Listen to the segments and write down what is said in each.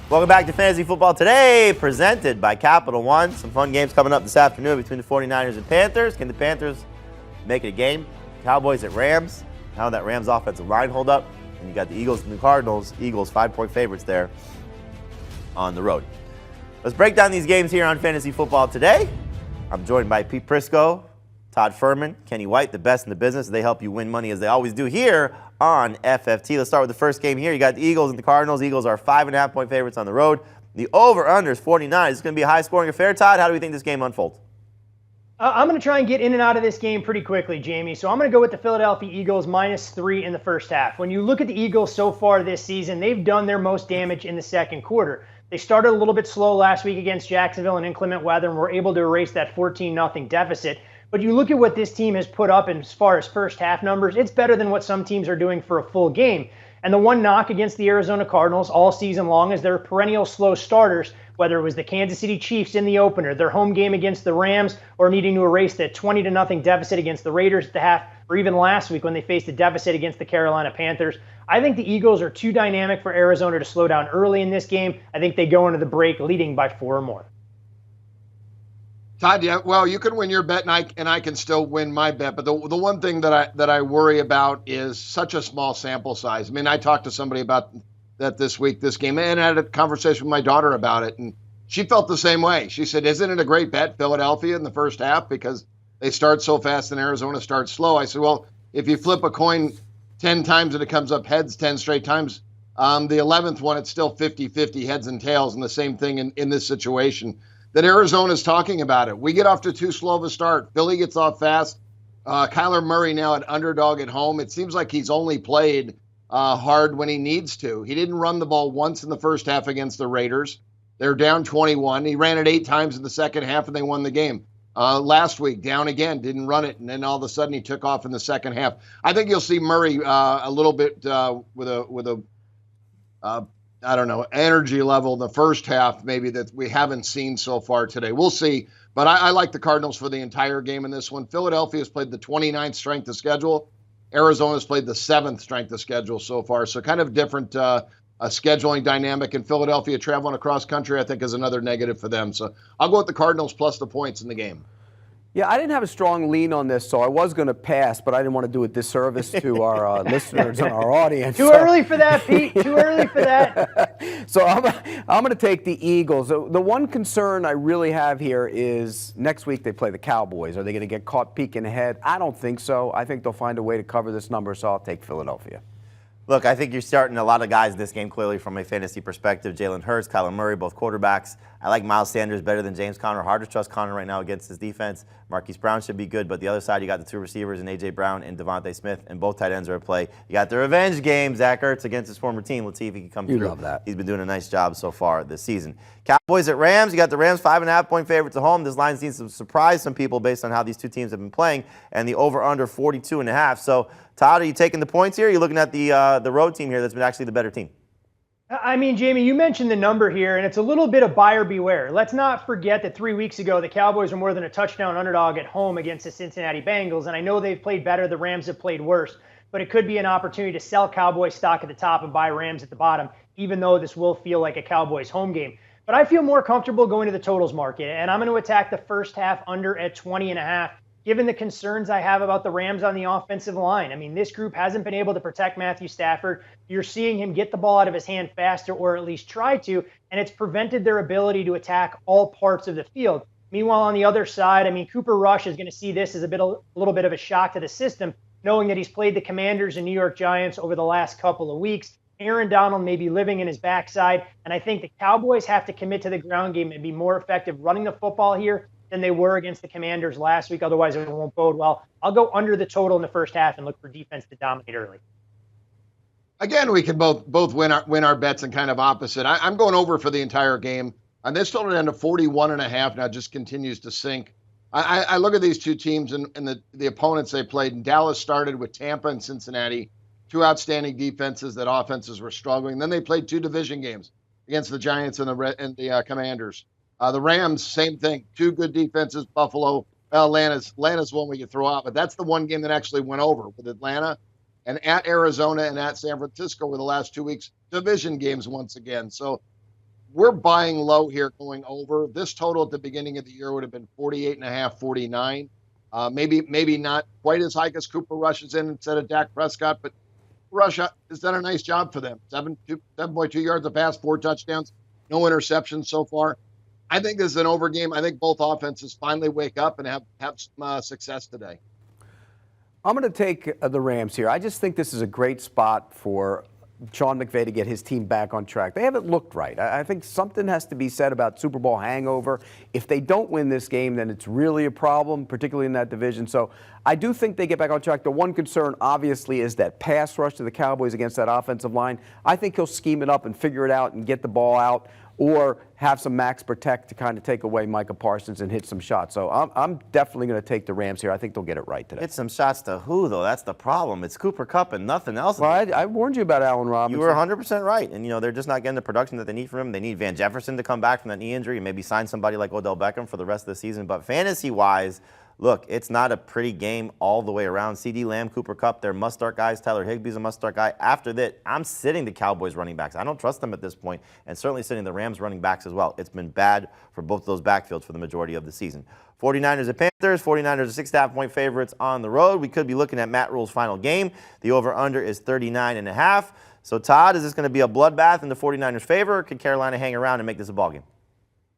Welcome back to Fantasy Football Today, presented by Capital One. Some fun games coming up this afternoon between the 49ers and Panthers. Can the Panthers make it a game? Cowboys at Rams. How that Rams offensive line hold up? And you got the Eagles and the Cardinals. Eagles 5-point favorites there on the road. Let's break down these games here on Fantasy Football Today. I'm joined by Pete Prisco, Todd Furman, Kenny White, the best in the business. They help you win money as they always do here on FFT. Let's start with the first game here. You got the Eagles and the Cardinals. Eagles are 5.5-point favorites on the road. The over-under is 49. It's going to be a high-scoring affair. Todd, how do we think this game unfolds? I'm going to try and get in and out of this game pretty quickly, Jamie. So I'm going to go with the Philadelphia Eagles -3 in the first half. When you look at the Eagles so far this season, they've done their most damage in the second quarter. They started a little bit slow last week against Jacksonville in inclement weather and were able to erase that 14-0 deficit. But you look at what this team has put up as far as first half numbers, it's better than what some teams are doing for a full game. And the one knock against the Arizona Cardinals all season long is their perennial slow starters, whether it was the Kansas City Chiefs in the opener, their home game against the Rams, or needing to erase that 20-0 deficit against the Raiders at the half, or even last week when they faced a deficit against the Carolina Panthers. I think the Eagles are too dynamic for Arizona to slow down early in this game. I think they go into the break leading by 4 or more. Todd, yeah, well, you can win your bet, and I can still win my bet. But the one thing that I worry about is such a small sample size. I mean, I talked to somebody about that this game, and I had a conversation with my daughter about it, and she felt the same way. She said, "Isn't it a great bet, Philadelphia, in the first half because they start so fast and Arizona starts slow?" I said, "Well, if you flip a coin 10 times and it comes up heads 10 straight times, the 11th one it's still 50-50 heads and tails, and the same thing in this situation." That Arizona's talking about it. We get off to too slow of a start. Philly gets off fast. Kyler Murray now at underdog at home. It seems like he's only played hard when he needs to. He didn't run the ball once in the first half against the Raiders. They're down 21. He ran it 8 times in the second half, and they won the game. Last week, down again, didn't run it, and then all of a sudden he took off in the second half. I think you'll see Murray a little bit with a I don't know, energy level in the first half maybe that we haven't seen so far today. We'll see. But I like the Cardinals for the entire game in this one. Philadelphia's played the 29th strength of schedule. Arizona's played the 7th strength of schedule so far. So kind of different scheduling dynamic. And Philadelphia traveling across country, I think, is another negative for them. So I'll go with the Cardinals plus the points in the game. Yeah, I didn't have a strong lean on this, so I was going to pass, but I didn't want to do a disservice to our listeners and our audience. Too early for that, Pete. Too early for that. So I'm going to take the Eagles. The one concern I really have here is next week they play the Cowboys. Are they going to get caught peeking ahead? I don't think so. I think they'll find a way to cover this number, so I'll take Philadelphia. Look, I think you're starting a lot of guys in this game clearly from a fantasy perspective. Jalen Hurts, Kyler Murray, both quarterbacks. I like Miles Sanders better than James Conner. Hard to trust Conner right now against his defense. Marquise Brown should be good, but the other side, you got the 2 receivers in A.J. Brown and Devontae Smith, and both tight ends are at play. You got the revenge game, Zach Ertz against his former team. Let's see if he can come through. You love that. He's been doing a nice job so far this season. Cowboys at Rams. You got the Rams 5.5-point favorites at home. This line seems to surprise some people based on how these two teams have been playing, and the over-under 42.5. So, Todd, are you taking the points here? Or are you looking at the road team here that's been actually the better team? I mean, Jamie, you mentioned the number here, and it's a little bit of buyer beware. Let's not forget that 3 weeks ago, the Cowboys were more than a touchdown underdog at home against the Cincinnati Bengals, and I know they've played better. The Rams have played worse, but it could be an opportunity to sell Cowboys stock at the top and buy Rams at the bottom, even though this will feel like a Cowboys home game. But I feel more comfortable going to the totals market, and I'm going to attack the first half under at 20.5. Given the concerns I have about the Rams on the offensive line. I mean, this group hasn't been able to protect Matthew Stafford. You're seeing him get the ball out of his hand faster, or at least try to, and it's prevented their ability to attack all parts of the field. Meanwhile, on the other side, I mean, Cooper Rush is going to see this as a little bit of a shock to the system, knowing that he's played the Commanders and New York Giants over the last couple of weeks. Aaron Donald may be living in his backside, and I think the Cowboys have to commit to the ground game and be more effective running the football here than they were against the Commanders last week. Otherwise, it won't bode well. I'll go under the total in the first half and look for defense to dominate early. Again, we can both win our bets and kind of opposite. I'm going over for the entire game. And this total ended at 41.5 now, just continues to sink. I look at these two teams and the opponents they played. And Dallas started with Tampa and Cincinnati, 2 outstanding defenses that offenses were struggling. Then they played 2 division games against the Giants and the Commanders. The Rams, same thing. 2 good defenses. Buffalo, Atlanta's one we could throw out, but that's the one game that actually went over with Atlanta, and at Arizona and at San Francisco were the last 2 weeks division games once again. So we're buying low here going over. This total at the beginning of the year would have been 48.5, 49. Maybe not quite as high as Cooper Rush is in instead of Dak Prescott, but Rush has done a nice job for them. 7.2 yards a pass, 4 touchdowns, no interceptions so far. I think this is an over game. I think both offenses finally wake up and have some success today. I'm going to take the Rams here. I just think this is a great spot for Sean McVay to get his team back on track. They haven't looked right. I think something has to be said about Super Bowl hangover. If they don't win this game, then it's really a problem, particularly in that division. So I do think they get back on track. The one concern, obviously, is that pass rush to the Cowboys against that offensive line. I think he'll scheme it up and figure it out and get the ball out, or have some max protect to kind of take away Micah Parsons and hit some shots. So I'm definitely going to take the Rams here. I think they'll get it right today. Hit some shots to who, though? That's the problem. It's Cooper Kupp and nothing else. Well, I warned you about Allen Robinson. You were 100% right. And, they're just not getting the production that they need from him. They need Van Jefferson to come back from that knee injury and maybe sign somebody like Odell Beckham for the rest of the season. But fantasy-wise, look, it's not a pretty game all the way around. CeeDee Lamb, Cooper Kupp, they're must-start guys. Tyler Higbee's a must-start guy. After that, I'm sitting the Cowboys running backs. I don't trust them at this point, and certainly sitting the Rams running backs as well. It's been bad for both of those backfields for the majority of the season. 49ers at Panthers. 49ers are 6.5-point favorites on the road. We could be looking at Matt Rule's final game. The over-under is 39.5. So, Todd, is this going to be a bloodbath in the 49ers' favor, or could Carolina hang around and make this a ballgame?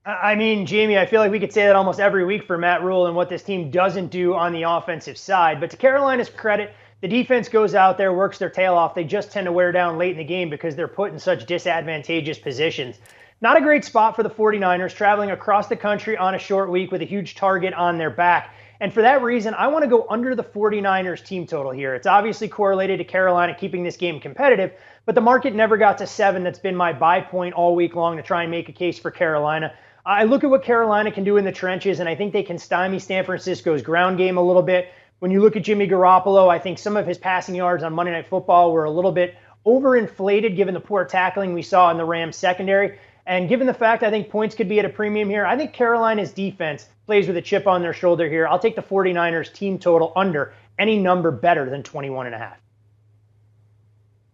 I mean, Jamie, I feel like we could say that almost every week for Matt Rule and what this team doesn't do on the offensive side. But to Carolina's credit, the defense goes out there, works their tail off. They just tend to wear down late in the game because they're put in such disadvantageous positions. Not a great spot for the 49ers, traveling across the country on a short week with a huge target on their back. And for that reason, I want to go under the 49ers team total here. It's obviously correlated to Carolina keeping this game competitive, but the market never got to 7. That's been my buy point all week long to try and make a case for Carolina. I look at what Carolina can do in the trenches, and I think they can stymie San Francisco's ground game a little bit. When you look at Jimmy Garoppolo, I think some of his passing yards on Monday Night Football were a little bit overinflated given the poor tackling we saw in the Rams secondary. And given the fact I think points could be at a premium here, I think Carolina's defense plays with a chip on their shoulder here. I'll take the 49ers team total under any number better than 21.5.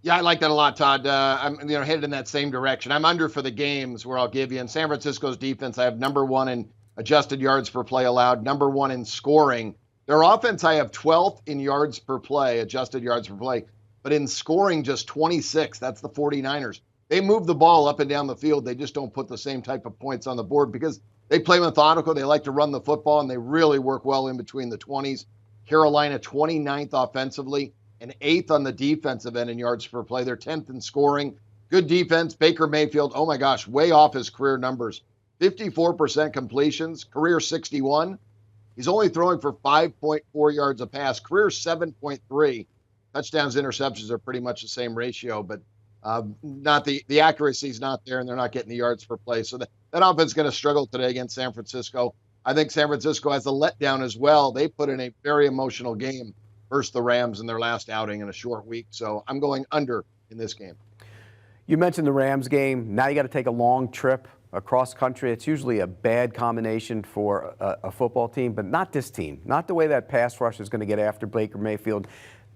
Yeah, I like that a lot, Todd. I'm headed in that same direction. I'm under for the games where I'll give you. In San Francisco's defense, I have number 1 in adjusted yards per play allowed, number 1 in scoring. Their offense, I have 12th in yards per play, adjusted yards per play, but in scoring, just 26. That's the 49ers. They move the ball up and down the field. They just don't put the same type of points on the board because they play methodical. They like to run the football, and they really work well in between the 20s. Carolina, 29th offensively, and 8th on the defensive end in yards per play. They're 10th in scoring. Good defense. Baker Mayfield, oh my gosh, way off his career numbers. 54% completions, career 61. He's only throwing for 5.4 yards a pass, career 7.3. Touchdowns, interceptions are pretty much the same ratio, but not the accuracy's not there, and they're not getting the yards per play. So that offense is going to struggle today against San Francisco. I think San Francisco has a letdown as well. They put in a very emotional game versus the Rams in their last outing in a short week. So I'm going under in this game. You mentioned the Rams game. Now you got to take a long trip across country. It's usually a bad combination for a football team, but not this team. Not the way that pass rush is going to get after Baker Mayfield.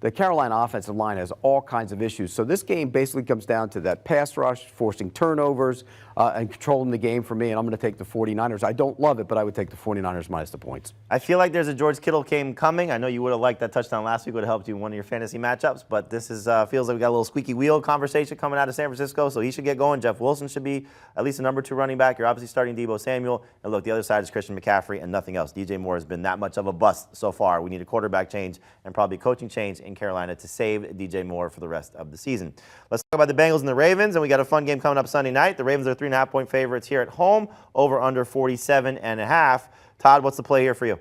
The Carolina offensive line has all kinds of issues. So this game basically comes down to that pass rush, forcing turnovers, and controlling the game for me, and I'm going to take the 49ers. I don't love it, but I would take the 49ers minus the points. I feel like there's a George Kittle game coming. I know you would have liked that touchdown last week. Would have helped you in one of your fantasy matchups, but this is feels like we got a little squeaky wheel conversation coming out of San Francisco, so he should get going. Jeff Wilson should be at least a number 2 running back. You're obviously starting Deebo Samuel, and look, the other side is Christian McCaffrey and nothing else. DJ Moore has been that much of a bust so far. We need a quarterback change and probably a coaching change in Carolina to save DJ Moore for the rest of the season. Let's talk about the Bengals and the Ravens, and we got a fun game coming up Sunday night. The Ravens are 3.5-point favorites here at home, over under 47.5. Todd, what's the play here for you?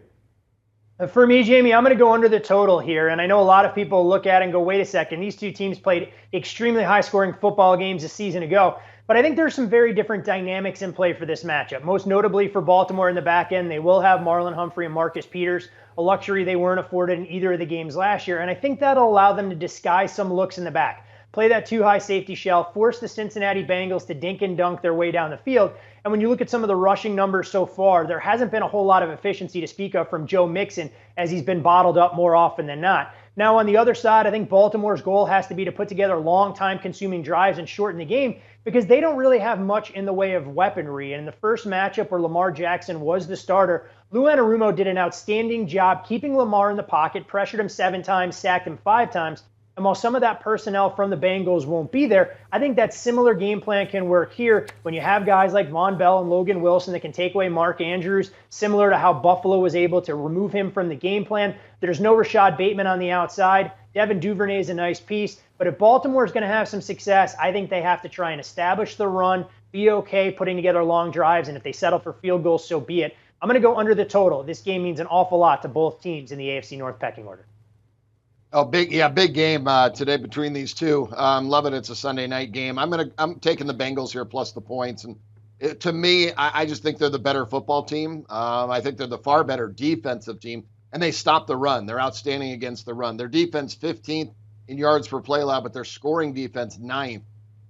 For me, Jamie, I'm going to go under the total here. And I know a lot of people look at it and go, wait a second, these two teams played extremely high-scoring football games a season ago. But I think there's some very different dynamics in play for this matchup. Most notably for Baltimore in the back end, they will have Marlon Humphrey and Marcus Peters, a luxury they weren't afforded in either of the games last year. And I think that'll allow them to disguise some looks in the back. Play that 2-high safety shell, force the Cincinnati Bengals to dink and dunk their way down the field. And when you look at some of the rushing numbers so far, there hasn't been a whole lot of efficiency to speak of from Joe Mixon as he's been bottled up more often than not. Now, on the other side, I think Baltimore's goal has to be to put together long time-consuming drives and shorten the game because they don't really have much in the way of weaponry. And in the first matchup where Lamar Jackson was the starter, Lou Anarumo did an outstanding job keeping Lamar in the pocket, pressured him 7 times, sacked him 5 times. And while some of that personnel from the Bengals won't be there, I think that similar game plan can work here when you have guys like Von Bell and Logan Wilson that can take away Mark Andrews, similar to how Buffalo was able to remove him from the game plan. There's no Rashad Bateman on the outside. Devin Duvernay is a nice piece. But if Baltimore is going to have some success, I think they have to try and establish the run, be okay putting together long drives, and if they settle for field goals, so be it. I'm going to go under the total. This game means an awful lot to both teams in the AFC North pecking order. Oh, big game today between these two. Love it. It's a Sunday night game. I'm taking the Bengals here plus the points, and to me, I just think they're the better football team. I think they're the far better defensive team, and they stop the run. They're outstanding against the run. Their defense 15th in yards per play allowed, but their scoring defense 9th.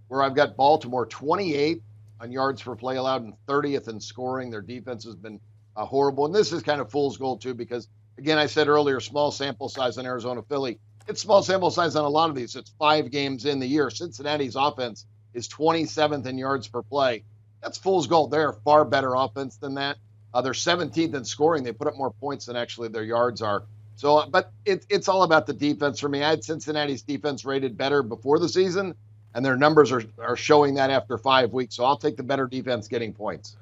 Where I've got Baltimore 28th on yards per play allowed and 30th in scoring. Their defense has been horrible, and this is kind of fool's gold too because. Again, I said earlier, small sample size on Arizona-Philly. It's small sample size on a lot of these. It's 5 games in the year. Cincinnati's offense is 27th in yards per play. That's fool's gold. They're a far better offense than that. They're 17th in scoring. They put up more points than actually their yards are. So, but it's all about the defense for me. I had Cincinnati's defense rated better before the season, and their numbers are showing that after 5 weeks. So I'll take the better defense getting points.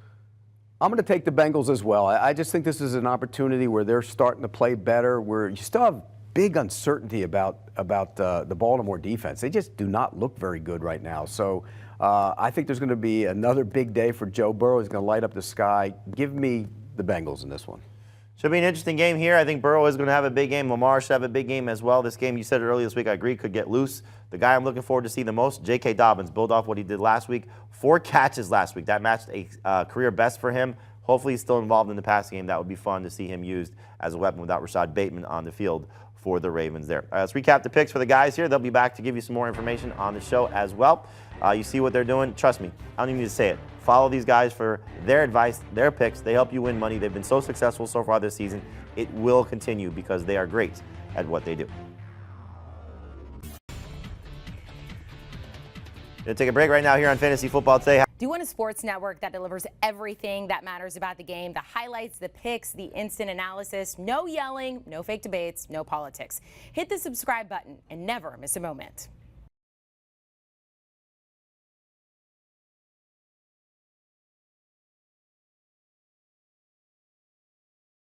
I'm going to take the Bengals as well. I just think this is an opportunity where they're starting to play better, where you still have big uncertainty about the Baltimore defense. They just do not look very good right now. So I think there's going to be another big day for Joe Burrow. He's going to light up the sky. Give me the Bengals in this one. Should be an interesting game here. I think Burrow is going to have a big game. Lamar should have a big game as well. This game, you said it earlier this week, I agree, could get loose. The guy I'm looking forward to see the most, J.K. Dobbins, build off what he did last week. 4 catches last week. That matched a career best for him. Hopefully he's still involved in the passing game. That would be fun to see him used as a weapon without Rashad Bateman on the field for the Ravens there. Let's recap the picks for the guys here. They'll be back to give you some more information on the show as well. You see what they're doing. Trust me, I don't even need to say it. Follow these guys for their advice, their picks. They help you win money. They've been so successful so far this season. It will continue because they are great at what they do. Going to take a break right now here on Fantasy Football Today. Do you want a sports network that delivers everything that matters about the game? The highlights, the picks, the instant analysis, no yelling, no fake debates, no politics. Hit the subscribe button and never miss a moment.